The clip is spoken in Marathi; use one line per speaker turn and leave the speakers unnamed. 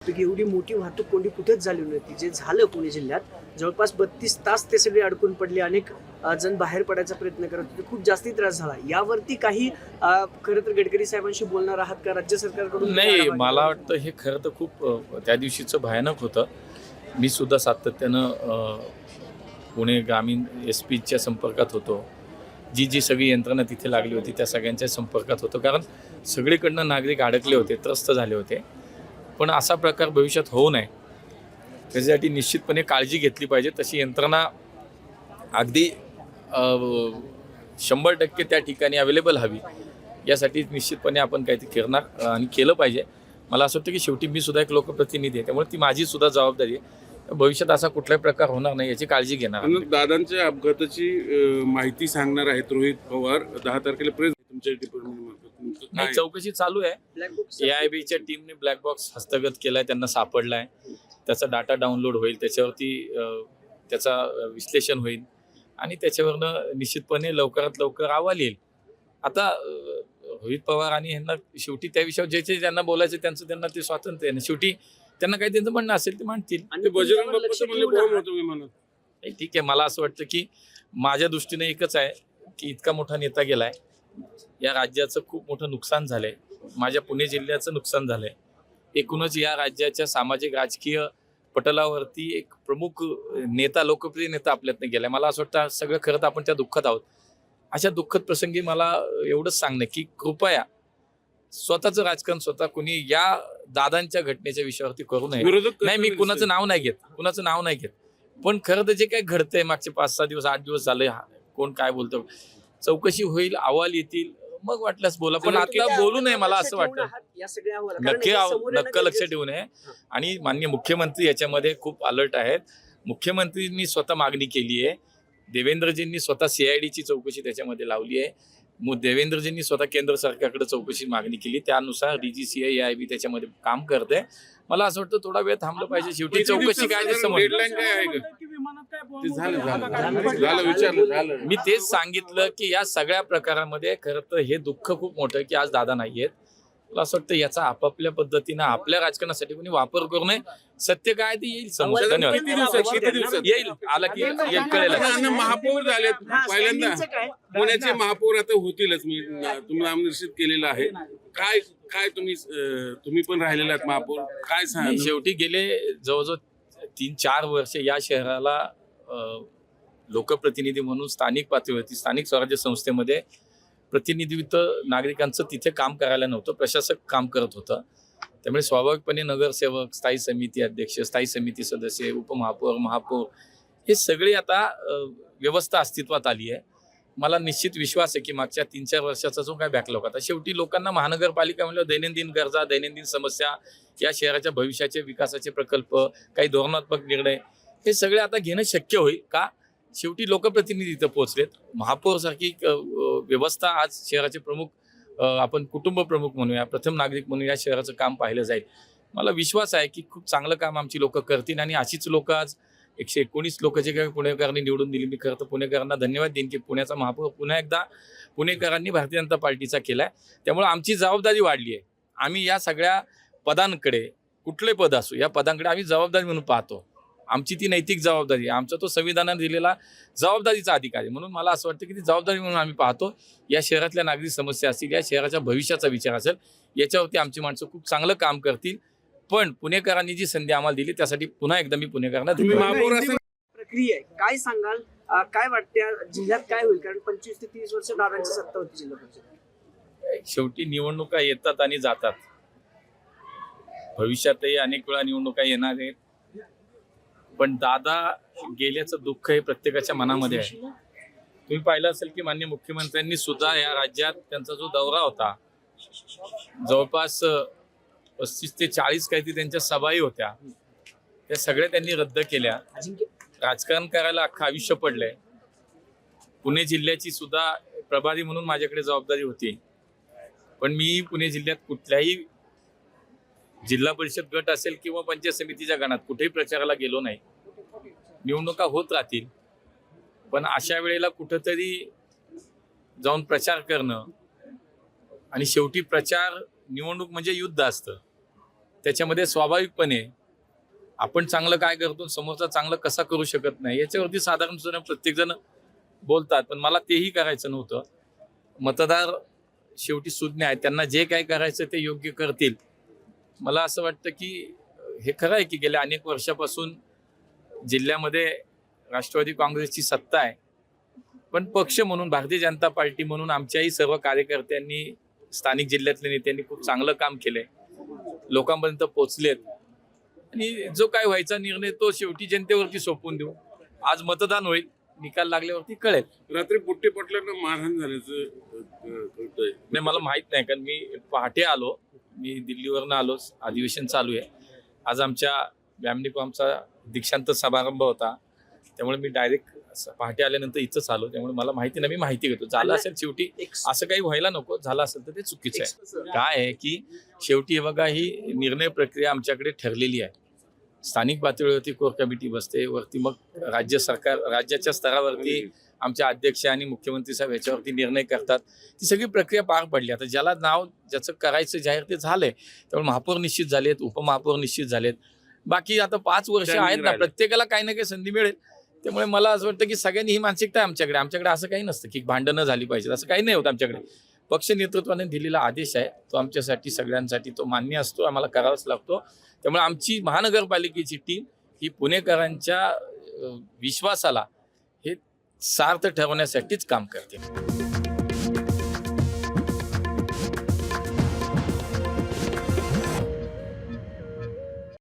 की एवढी मोठी वाहतूक कोंडी कुठेच झाली नव्हती. जे झालं पुणे जिल्ह्यात जवळपास 32 तास ते सगळे अडकून पडले. अनेक जण बाहेर पडायचा प्रयत्न करत होते. खूप जास्ती त्रास झाला. यावरती काही खरं तर गडकरी साहेबांशी बोलणार आहात का? राज्य सरकारकडून
नाही, मला वाटतं हे खरं तर खूप त्या दिवशीचं भयानक होतं. मी सुद्धा सातत्यानं पुणे ग्रामीण SP च्या संपर्कात होतो. जी सगळी यंत्रणा तिथे लागली होती त्या सगळ्यांच्या संपर्कात होतो, कारण सगळीकडनं नागरिक अडकले होते, त्रस्त झाले होते. पण असा प्रकार भविष्यात होऊ नये त्याच्यासाठी निश्चितपणे काळजी घेतली पाहिजे. तशी यंत्रणा अगदी 100% त्या ठिकाणी अवेलेबल हवी. यासाठी निश्चितपणे आपण काहीतरी करणार आणि केलं पाहिजे. मला असं वाटतं की शेवटी मी सुद्धा एक लोकप्रतिनिधी आहे, त्यामुळे ती माझी सुद्धा जबाबदारी आहे. भविष्यात असा कुठलाही प्रकार होणार नाही याची काळजी घेणार.
दादांच्या अपघाताची माहिती सांगणार आहेत रोहित पवार. 10 तारखेला प्रेस तुमच्या
नाही, चौकशी चालू आहे. AIBच्या टीमने ब्लॅक बॉक्स हस्तगत केलाय, त्यांना सापडलाय. त्याचा डाटा डाउनलोड होईल, त्याच्यावरती त्याचा विश्लेषण होईल आणि त्याच्यावरनं निश्चितपणे लवकरात लवकर अहवाल येईल. आता रोहित पवार आणि यांना शेवटी त्या विषयावर जे त्यांना बोलायचं त्यांचं त्यांना ते स्वातंत्र्य आहे. शेवटी त्यांना काही त्यांचं म्हणणं असेल ते मांडतील. ठीक आहे, मला असं वाटतं की माझ्या दृष्टीने एकच आहे की इतका मोठा नेता गेलाय, या राज्याचं खूप मोठं नुकसान झालंय, माझ्या पुणे जिल्ह्याचं नुकसान झालंय. एकूणच या राज्याच्या सामाजिक राजकीय पटलावरती एक प्रमुख नेता, लोकप्रिय नेता आपल्यातनं गेलाय. मला असं वाटतं सगळं खरं तर आपण त्या दुःखात आहोत. अशा दुःखद प्रसंगी मला एवढंच सांगणं की कृपया स्वतःचं राजकारण स्वतः कुणी या दादांच्या घटनेच्या विषयावरती करू नये. नाही, मी कुणाचं नाव नाही घेत, पण खरं तर जे काही घडतंय मागचे 5-6 दिवस 8 दिवस झाले, कोण काय बोलतो, चौकशी होईल, अहवाल येतील, मग वाटल्यास बोला, पण आता बोलू नये. मला असं वाटतं नक्की लक्ष ठेवू नये. आणि माननीय मुख्यमंत्री याच्यामध्ये खूप अलर्ट आहेत. मुख्यमंत्रींनी स्वतः मागणी केली आहे. देवेंद्रजींनी स्वतः CIDची चौकशी त्याच्यामध्ये लावली आहे. देवेंद्रजींनी स्वतः केंद्र सरकारकडे चौकशी मागणी केली, त्यानुसार DGCI AIB त्याच्यामध्ये काम करते. मला असं वाटतं थोडा वेळ थांबलं पाहिजे. शेवटी चौकशी काय मी तेच सांगितलं की या सगळ्या प्रकारामध्ये खरं तर हे दुःख खूप मोठं आहे की आज दादा नाहीयेत. मला असं वाटतं याचा आपापल्या पद्धतीनं आपल्या राजकारणासाठी कोणी वापर करू नये. सत्य काय ते येईल समोर. धन्यवाद. येईल, आला की येईल, कळेल.
महापौर झाले पहिल्यांदा, पुण्याचे महापौर आता होतीलच. मी तुम्ही नामनिर्देशित केलेलं आहे. काय तुम्ही पण राहिलेला आहात महापौर, काय सांगा?
शेवटी गेले जवळजवळ 3-4 वर्ष या शहराला लोकप्रतिनिधी म्हणून स्थानिक पातळीवरती, स्थानिक स्वराज्य संस्थेमध्ये प्रतिनिधित्व नागरिकांचं तिथे काम करायला नव्हतं, प्रशासक काम करत होतं. त्यामुळे स्वाभाविकपणे नगरसेवक, स्थायी समिती अध्यक्ष, स्थायी समिती सदस्य, उपमहापौर, महापौर हे सगळे आता व्यवस्था अस्तित्वात आली आहे. मला निश्चित विश्वास आहे की मागच्या 3-4 वर्षाचा जो काय बॅकलॉग आता शेवटी लोकांना महानगरपालिका म्हणलं दैनंदिन गरजा, दैनंदिन समस्या, या शहराच्या भविष्याचे विकासाचे प्रकल्प, काही धोरणात्मक निर्णय हे सगळे आता घेणं शक्य होईल का? शेवटी लोकप्रतिनिधी इथं पोहोचलेत. महापौर सारखी व्यवस्था आज शहराचे प्रमुख, आपण कुटुंब प्रमुख म्हणूया, प्रथम नागरिक म्हणून या शहराचं काम पाहिलं जाईल. मला विश्वास आहे की खूप चांगलं काम आमची लोक करतील आणि अशीच लोक आज 119 लोक जे काही पुणेकरांनी निवडून दिली. मी खरं तर पुणेकरांना धन्यवाद देईन की पुण्याचा महापौर पुन्हा एकदा पुणेकरांनी भारतीय जनता पार्टीचा केलाय. त्यामुळे आमची जबाबदारी वाढली आहे. आम्ही या सगळ्या पदांकडे, कुठले पद असो, या पदांकडे आम्ही जबाबदारी म्हणून पाहतो. आमची ती नैतिक जबाबदारी आहे, आमचा तो संविधानाने दिलेला जबाबदारीचा अधिकार आहे. म्हणून मला असं वाटतं की ती जबाबदारी म्हणून आम्ही पाहतो. या शहरातल्या नागरिक समस्या असतील, या शहराच्या भविष्याचा विचार असेल, याच्यावरती आमची माणसं खूप चांगलं काम करतील. पण पुणेकरांनी जी संधी आम्हाला दिली त्यासाठी पुन्हा एकदा मी पुणेकरांना
प्रक्रिया आहे, काय सांगाल? काय वाटतं जिल्ह्यात काय होईल? कारण 25 ते 30 वर्ष दादांची सत्ता होती जिल्हा परिषद.
शेवटी निवडणुका येतात आणि जातात. भविष्यातही अनेक वेळा निवडणुका येणार आहेत, पण दादा गेल्याचं दुःख हे प्रत्येकाच्या मनामध्ये आहे. तुम्ही पाहिलं असेल की माननीय मुख्यमंत्र्यांनी सुद्धा या राज्यात त्यांचा जो दौरा होता, जवळपास 35 ते 40 काहीतरी त्यांच्या सभाही होत्या, त्या सगळ्या त्यांनी रद्द केल्या. राजकारण करायला अख्खं आयुष्य पडलंय. पुणे जिल्ह्याची सुद्धा प्रभारी म्हणून माझ्याकडे जबाबदारी होती, पण मी पुणे जिल्ह्यात कुठल्याही जिल्हा परिषद गट असेल किंवा पंचायत समितीच्या गणात कुठेही प्रचाराला गेलो नाही. निवडणुका होत राहतील, पण अशा वेळेला कुठंतरी जाऊन प्रचार करणं, आणि शेवटी प्रचार, निवडणूक म्हणजे युद्ध असतं. त्याच्यामध्ये स्वाभाविकपणे आपण चांगलं काय करतो समोरचा चांगलं कसा करू शकत नाही याच्यावरती साधारणपणे प्रत्येकजण बोलतात, पण मला तेही करायचं नव्हतं. मतदार शेवटी सुज्ञ आहेत, त्यांना जे काय करायचं ते योग्य करतील. मला असं वाटतं की हे खरं आहे की गेल्या अनेक वर्षापासून जिल्ह्यामध्ये राष्ट्रवादी काँग्रेसची सत्ता आहे, पण पक्ष म्हणून भारतीय जनता पार्टी म्हणून आमच्याही सर्व कार्यकर्त्यांनी स्थानिक जिल्ह्यातल्या नेत्यांनी खूप चांगलं काम केलंय, लोकांपर्यंत पोहोचलेत आणि जो काय व्हायचा निर्णय तो शेवटी जनतेवरती सोपवून देऊ. आज मतदान होईल, निकाल लागल्यावरती कळेल.
रात्री बुट्टे पाटलांना मारहाण झाल्याचं कळतंय.
नाही मला माहित नाही, कारण मी पहाटे आलो, मी दिल्लीवरनं आलो, अधिवेशन चालू आहे. आज आमच्या व्यामनिकॉमचा दीक्षांत समारंभ होता, त्यामुळे मी डायरेक्ट पहाटे आल्यानंतर इथंच आलो, त्यामुळे मला माहिती नाही, मी माहिती घेतो. झालं असेल शेवटी असं काही व्हायला नको, झालं असेल तर ते चुकीचं आहे. काय आहे की शेवटी हे बघा, ही निर्णय प्रक्रिया आमच्याकडे ठरलेली आहे. स्थानिक पातळीवरती कोर कमिटी बसते, वरती मग राज्य सरकार, राज्याच्या स्तरावरती आमच्या अध्यक्ष आणि मुख्यमंत्री साहेब याच्यावरती निर्णय करतात. ती सगळी प्रक्रिया पार पडली. आता ज्याला नाव ज्याचं करायचं जाहीर ते झालंय, त्यामुळे महापौर निश्चित झालेत, उपमहापौर निश्चित झालेत. बाकी आता 5 वर्ष आहेत ना, प्रत्येकाला काही ना काही संधी मिळेल. त्यामुळे मला असं वाटतं की सगळ्यांनी ही मानसिकता आहे आमच्याकडे असं काही नसतं की भांडणं झाली पाहिजेत, असं काही नाही होत आमच्याकडे. पक्ष नेतृत्वाने दिलेला आदेश आहे, तो आमच्यासाठी सगळ्यांसाठी तो मान्य असतो, आम्हाला करावाच लागतो. त्यामुळे आमची महानगरपालिकेची टीम ही पुणेकरांच्या विश्वासाला हे सार्थ ठरवण्यासाठीच काम करते.